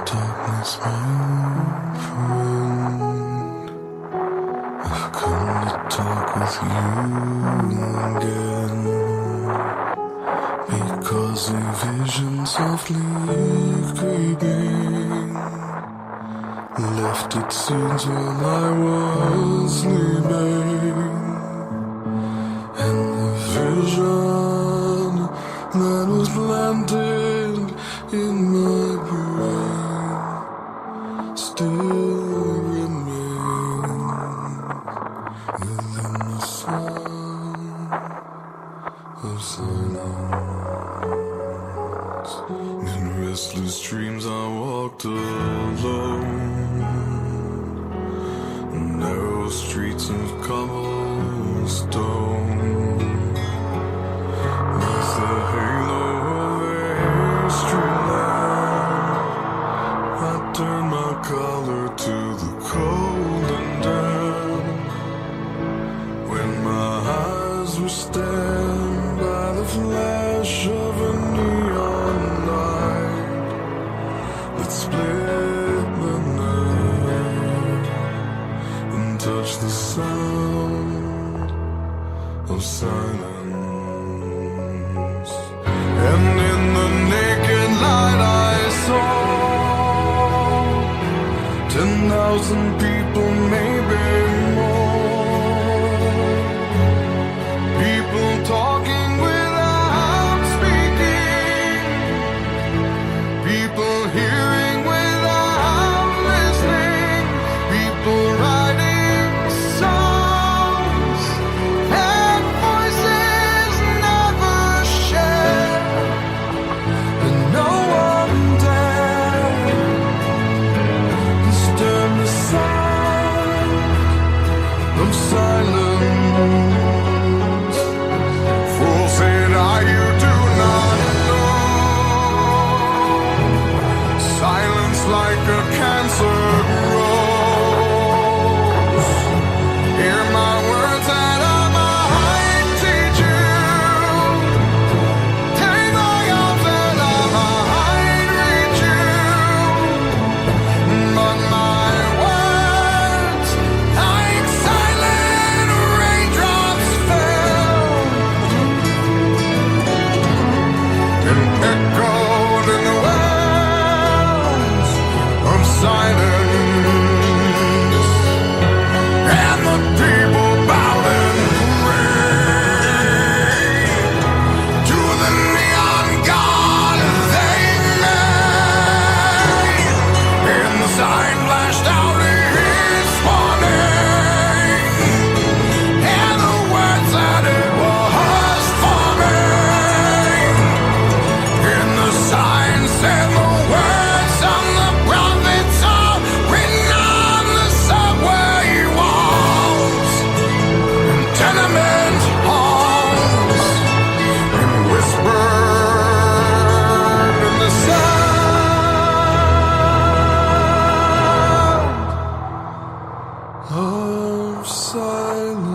Darkness, my friend, I've come to talk with you again, because a vision softly creeping left its seeds while I was sleeping, and the vision that was planted in my brain still remains within the sound of silence. In restless dreams I walked alone, narrow streets of cobblestone, with the halo of a street lamp. I turned my collar to the cold and damp, when my eyes were stabbed by the flash of a neon light that split the night and touched the sound of silence. And in the naked light I saw 10,000 people, maybe more. People talking without speaking, people hearing without listening, people writing songs that voices never share, and no one dared disturb the sound of silence. Fool said I, you do not know. Silence like a cancer grows. Hear my words that I might teach you. Take my arms that I might reach you. But my words, like silent raindrops, fell and echoed in the wells of silence. And the people bowed and prayed to the neon god they made. And the sign flashed out his warning, and the words that it was forming. And the sign said the words of the prophets are written on the subway walls and tenement halls, and whispered in the sound of silence.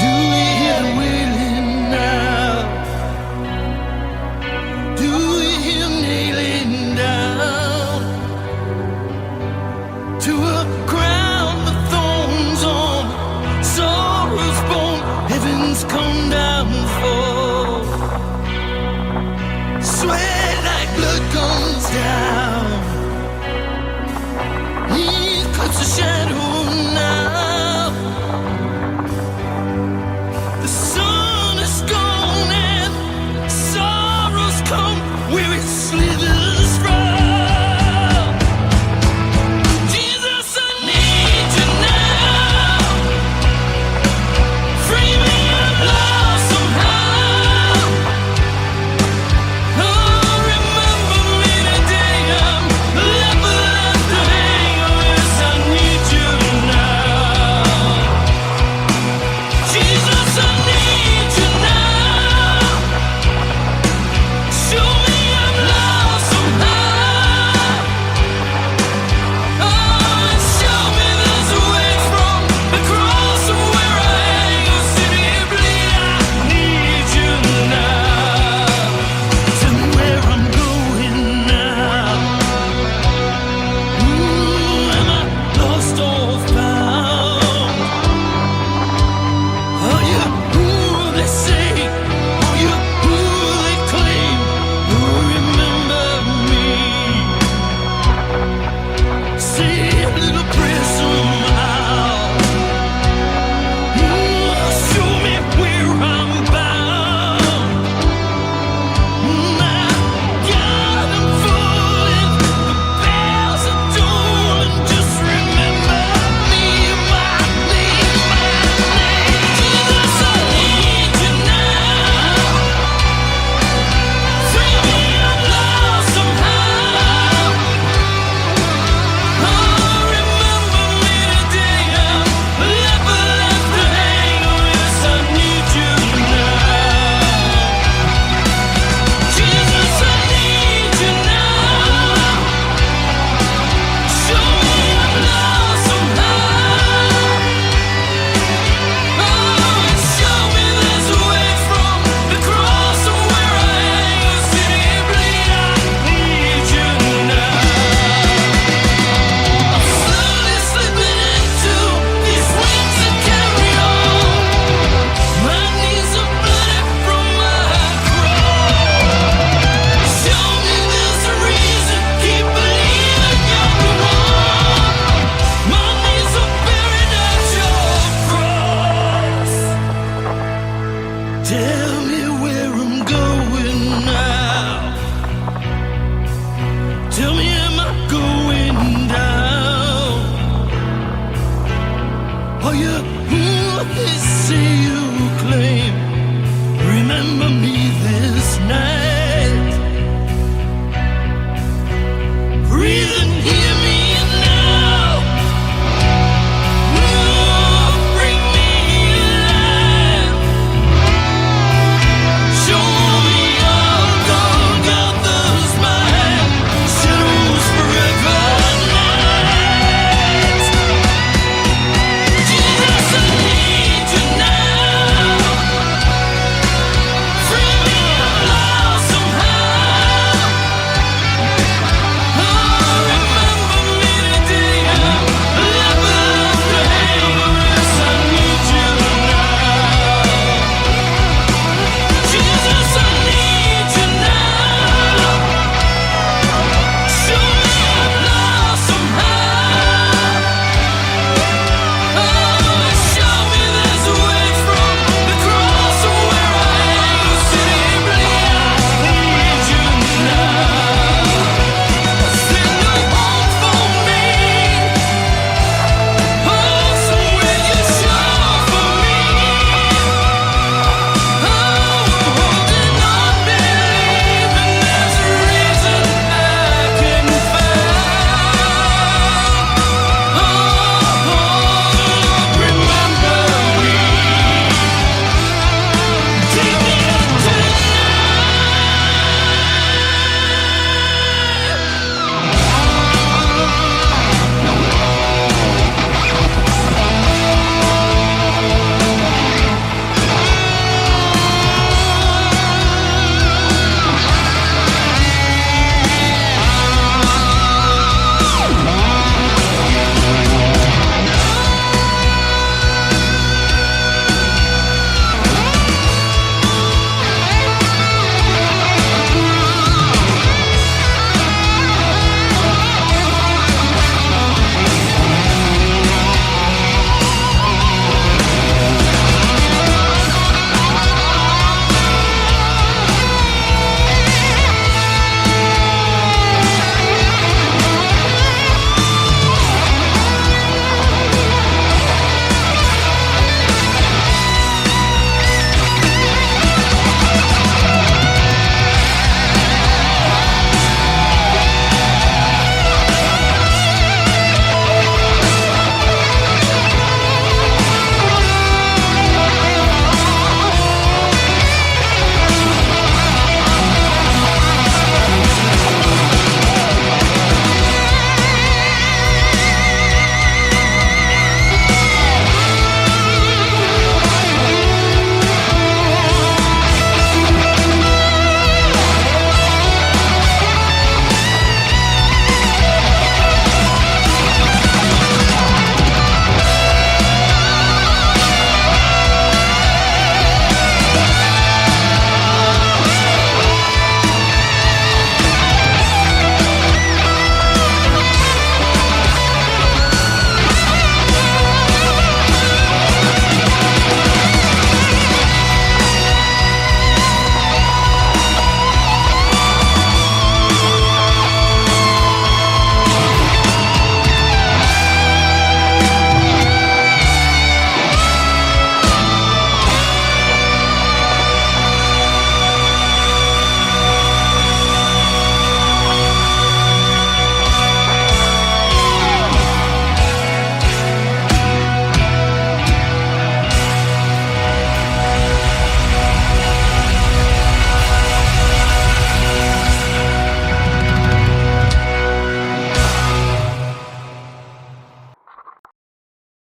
Do we hear the wailing now Tell me where I'm going now. Tell me, am I going down? Are you who they say you claim? Remember me